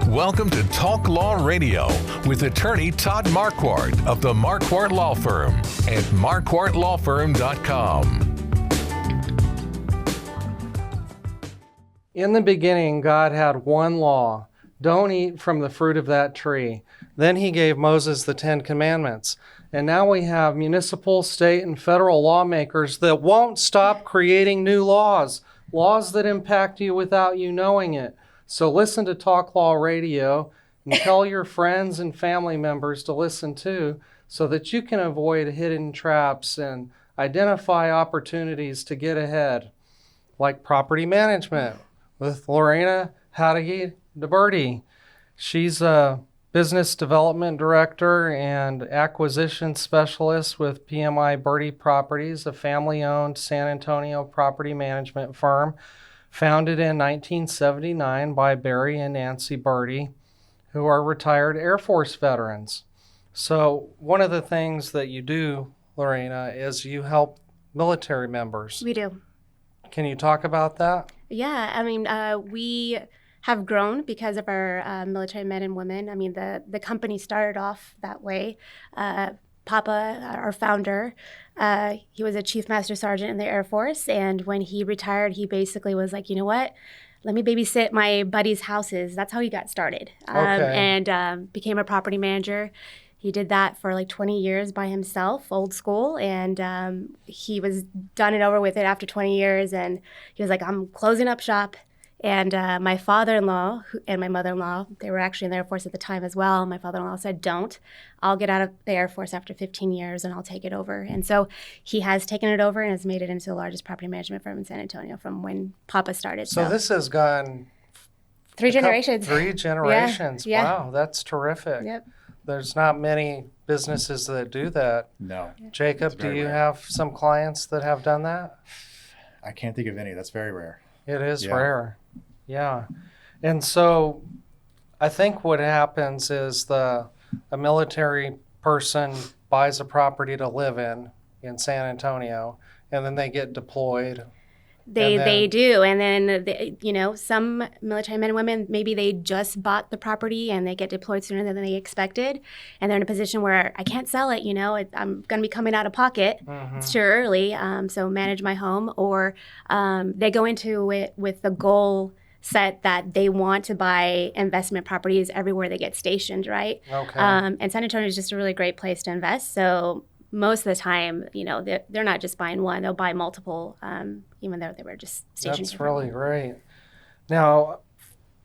Welcome to Talk Law Radio with attorney Todd Marquardt of the Marquardt Law Firm at marquardtlawfirm.com. In the beginning, God had one law: don't eat from the fruit of that tree. Then he gave Moses the 10 Commandments. And now we have municipal, state, and federal lawmakers that won't stop creating new laws that impact you without you knowing it. So listen to Talk Law Radio and tell your friends and family members to listen too, so that you can avoid hidden traps and identify opportunities to get ahead, like property management with Lorena Birdy. She's a business development director and acquisition specialist with BMI Birdie Properties, a family-owned San Antonio property management firm founded in 1979 by Barry and Nancy Birdie, who are retired Air Force veterans. So one of the things that you do, Lorena, is you help military members. We do. Can you talk about that? Yeah, I mean, we have grown because of our military men and women. I mean, the company started off that way. Papa, our founder, he was a Chief Master Sergeant in the Air Force, and when he retired, he basically was like, you know what? Let me babysit my buddies' houses. That's how he got started, and became a property manager. He did that for like 20 years by himself, old school, and he was done and over with it after 20 years, and he was like, I'm closing up shop. And my father-in-law and my mother-in-law, they were actually in the Air Force at the time as well. My father-in-law said, don't. I'll get out of the Air Force after 15 years and I'll take it over. And so he has taken it over and has made it into the largest property management firm in San Antonio from when Papa started. So this has gone... Three generations. Three generations. Yeah. Wow, that's terrific. Yep. There's not many businesses that do that. No. Jacob, do you have some clients that have done that? I can't think of any. That's very rare. It is rare. Yeah. And so I think what happens is a military person buys a property to live in San Antonio, and then they get deployed. They do. And then, some military men and women, maybe they just bought the property and they get deployed sooner than they expected. And they're in a position where I can't sell it, I'm going to be coming out of pocket. Mm-hmm. It's too early. So manage my home. Or they go into it with the goal set that they want to buy investment properties everywhere they get stationed, right? Okay. And San Antonio is just a really great place to invest. So most of the time, they're not just buying one; they'll buy multiple, even though they were just stationed. That's really great. Now,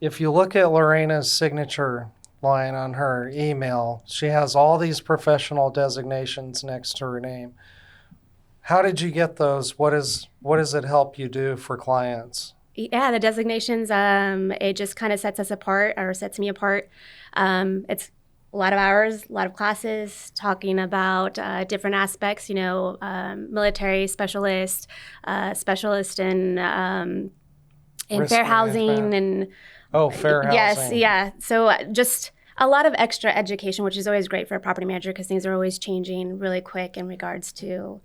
if you look at Lorena's signature line on her email, she has all these professional designations next to her name. How did you get those? What does it help you do for clients? Yeah, the designations, it just kind of sets us apart, or sets me apart. It's a lot of hours, a lot of classes, talking about different aspects, military specialist, specialist in fair housing. And fair housing. Yes, yeah. So just a lot of extra education, which is always great for a property manager because things are always changing really quick in regards to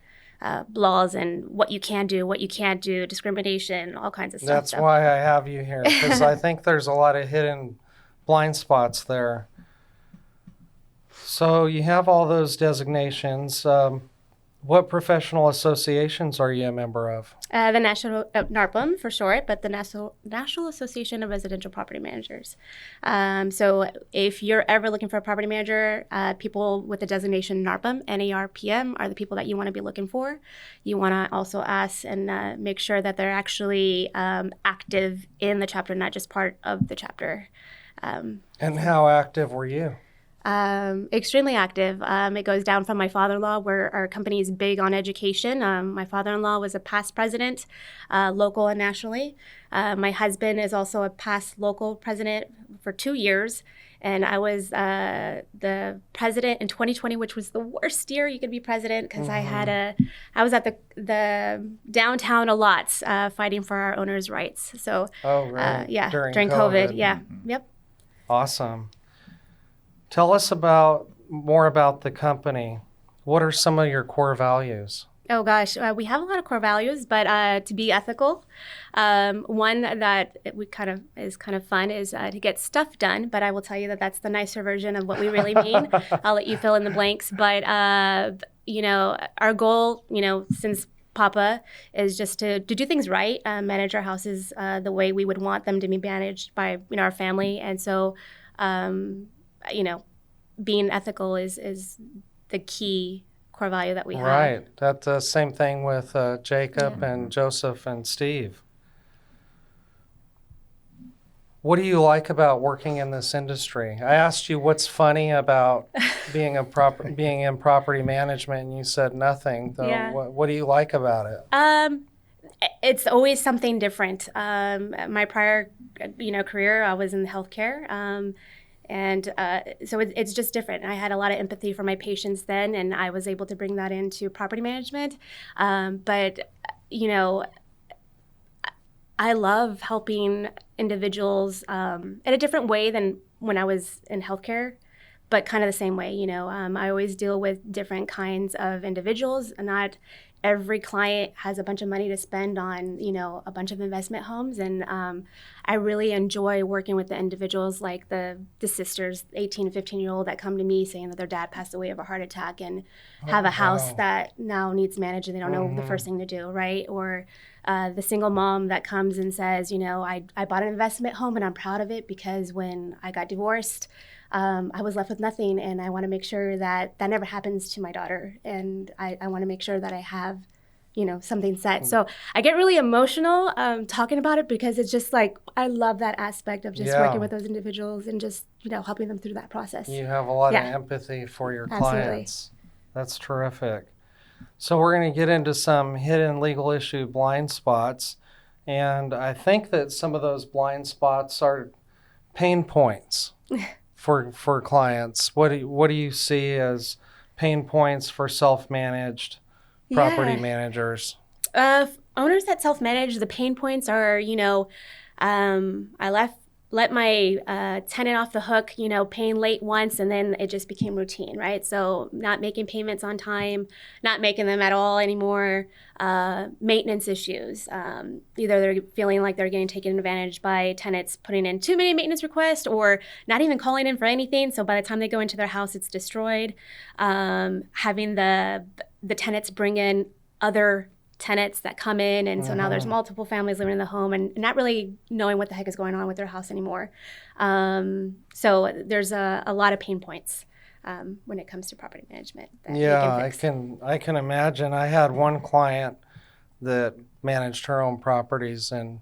laws and what you can do, what you can't do, discrimination, all kinds of stuff. That's why I have you here, because I think there's a lot of hidden blind spots there. So you have all those designations. What professional associations are you a member of? The National NARPM for short, but the National Association of Residential Property Managers. So if you're ever looking for a property manager, people with the designation NARPM, NARPM, are the people that you want to be looking for. You want to also ask and make sure that they're actually active in the chapter, not just part of the chapter. And how active were you? Extremely active. It goes down from my father-in-law, where our company is big on education. My father-in-law was a past president, local and nationally. My husband is also a past local president for 2 years. And I was the president in 2020, which was the worst year you could be president because I was at the downtown a lot fighting for our owners' rights. So, during COVID. Yeah. Mm-hmm. Yep. Awesome. Tell us more about the company. What are some of your core values? Oh gosh, we have a lot of core values, but to be ethical, one that we kind of fun is to get stuff done. But I will tell you that that's the nicer version of what we really mean. I'll let you fill in the blanks. But our goal, since Papa, is just to do things right, manage our houses the way we would want them to be managed by our family, and so being ethical is the key core value that we have. Right. That's the same thing with Jacob and Joseph and Steve. What do you like about working in this industry? I asked you what's funny about being in property management, and you said nothing. So what do you like about it? It's always something different. My prior, career, I was in healthcare. And so it's just different. I had a lot of empathy for my patients then, and I was able to bring that into property management. But I love helping individuals in a different way than when I was in healthcare, but kind of the same way. I always deal with different kinds of individuals, and not every client has a bunch of money to spend on, a bunch of investment homes. And I really enjoy working with the individuals like the sisters, 18 to 15-year-old that come to me saying that their dad passed away of a heart attack and have a house that now needs managed and they don't know the first thing to do, right? Or the single mom that comes and says, I bought an investment home and I'm proud of it because when I got divorced, I was left with nothing, and I want to make sure that never happens to my daughter, and I want to make sure that I have, something set. So I get really emotional talking about it because it's just like I love that aspect of just working with those individuals and just helping them through that process. You have a lot of empathy for your clients. That's terrific. So we're going to get into some hidden legal issue blind spots, and I think that some of those blind spots are pain points. For clients, what do you see as pain points for self-managed property managers? Owners that self-manage, the pain points are, I let my tenant off the hook, paying late once, and then it just became routine, right? So not making payments on time, not making them at all anymore, maintenance issues. Either they're feeling like they're getting taken advantage by tenants putting in too many maintenance requests or not even calling in for anything. So by the time they go into their house, it's destroyed. Having the tenants bring in other tenants that come in, and so now there's multiple families living in the home and not really knowing what the heck is going on with their house anymore. So there's a lot of pain points when it comes to property management. I can imagine. I had one client that managed her own properties, and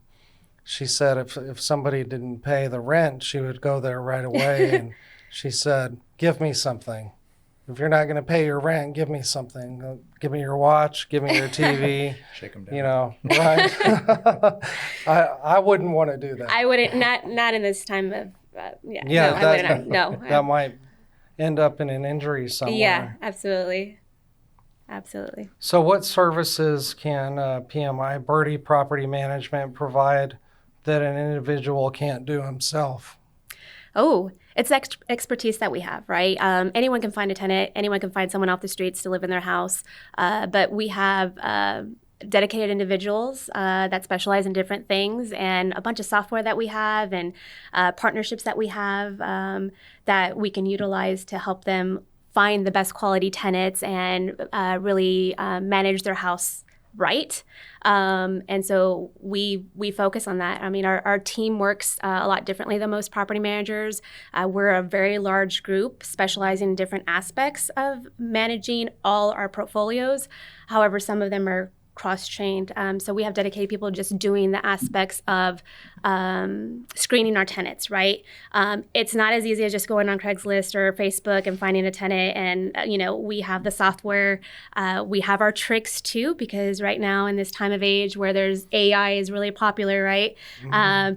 she said if somebody didn't pay the rent, she would go there right away. And she said, "Give me something. If you're not going to pay your rent, give me something. Give me your watch, give me your TV." Shake them down. Right? I wouldn't want to do that. I wouldn't, not in this time of, I wouldn't. No. That might end up in an injury somewhere. Yeah, absolutely. Absolutely. So what services can BMI Birdie Property Management provide that an individual can't do himself? Oh, it's expertise that we have, right? Anyone can find a tenant. Anyone can find someone off the streets to live in their house. But we have dedicated individuals that specialize in different things, and a bunch of software that we have, and partnerships that we have that we can utilize to help them find the best quality tenants and really manage their house right. And so we focus on that. I mean, our team works a lot differently than most property managers. We're a very large group specializing in different aspects of managing all our portfolios. However, some of them are cross-trained. So we have dedicated people just doing the aspects of screening our tenants, right? It's not as easy as just going on Craigslist or Facebook and finding a tenant. And, we have the software. We have our tricks too, because right now in this time of age where there's AI is really popular, right?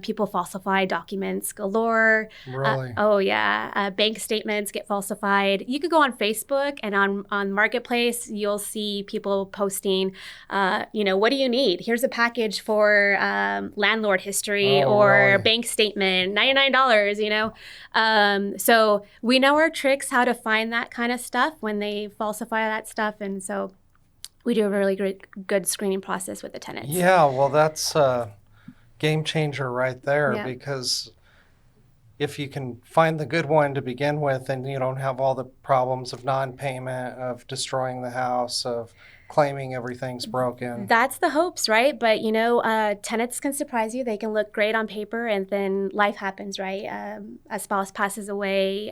People falsify documents galore. Really? Bank statements get falsified. You could go on Facebook and on Marketplace, you'll see people posting, what do you need? Here's a package for landlord history or bank statement, $99, So we know our tricks, how to find that kind of stuff when they falsify that stuff. And so we do a really good screening process with the tenants. Yeah, well, that's a game changer right there, Yeah. because if you can find the good one to begin with, and you don't have all the problems of non-payment, of destroying the house, of claiming everything's broken. That's the hopes, right? But tenants can surprise you. They can look great on paper, and then life happens, right? A spouse passes away,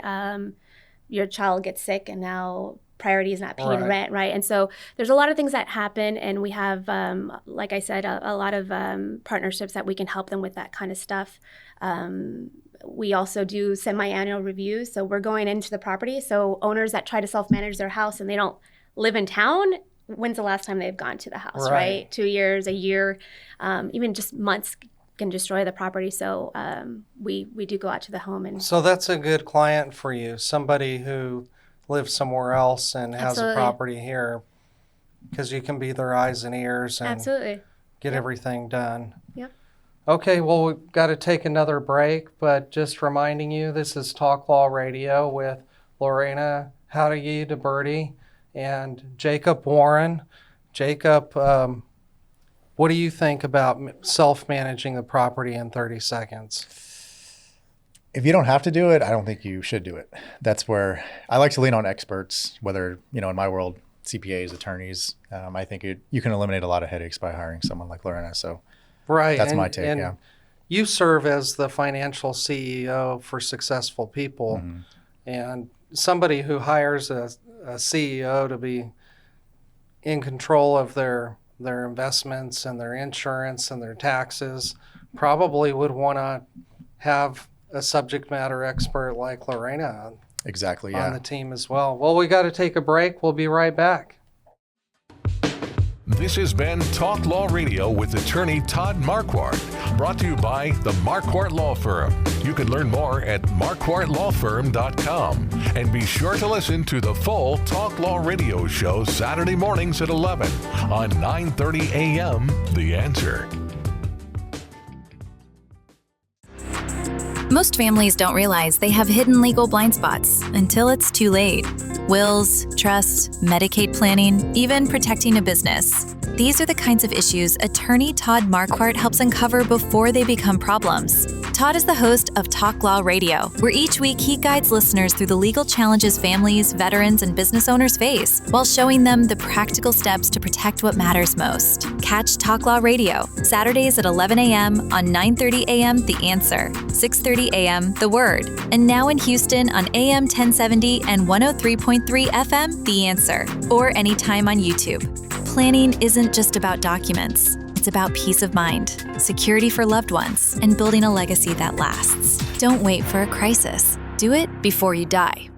your child gets sick, and now priority is not paying rent, right? And so there's a lot of things that happen, and we have, like I said, a lot of partnerships that we can help them with that kind of stuff. We also do semi-annual reviews, so we're going into the property. So owners that try to self-manage their house and they don't live in town, when's the last time they've gone to the house, right? 2 years, a year, even just months can destroy the property. So we do go out to the home. And So that's a good client for you, somebody who lives somewhere else and has Absolutely. a property here, because you can be their eyes and ears and Absolutely. get everything done. Yep. Okay, well, we've got to take another break, but just reminding you, this is Talk Law Radio with Lorena Birdy and Jacob Warren. Jacob, what do you think about self-managing the property in 30 seconds? If you don't have to do it, I don't think you should do it. That's where I like to lean on experts, whether, in my world, CPAs, attorneys. I think you can eliminate a lot of headaches by hiring someone like Lorena. So Right. that's my take, yeah. You serve as the financial CEO for successful people. Mm-hmm. And somebody who hires a CEO to be in control of their investments and their insurance and their taxes probably would want to have a subject matter expert like Lorena Exactly, on yeah. the team as well. Well, we got to take a break. We'll be right back. This has been Talk Law Radio with attorney Todd Marquardt, brought to you by the Marquardt Law Firm. You can learn more at marquardtlawfirm.com. And be sure to listen to the full Talk Law Radio show Saturday mornings at 11 on 9:30 a.m. The Answer. Most families don't realize they have hidden legal blind spots until it's too late. Wills, trusts, Medicaid planning, even protecting a business. These are the kinds of issues attorney Todd Marquardt helps uncover before they become problems. Todd is the host of Talk Law Radio, where each week he guides listeners through the legal challenges families, veterans, and business owners face, while showing them the practical steps to protect what matters most. Catch Talk Law Radio, Saturdays at 11 a.m. on 9:30 a.m. The Answer, 6:30 a.m. The Word, and now in Houston on AM 1070 and 103.3 FM The Answer, or anytime on YouTube. Planning isn't just about documents. It's about peace of mind, security for loved ones, and building a legacy that lasts. Don't wait for a crisis. Do it before you die.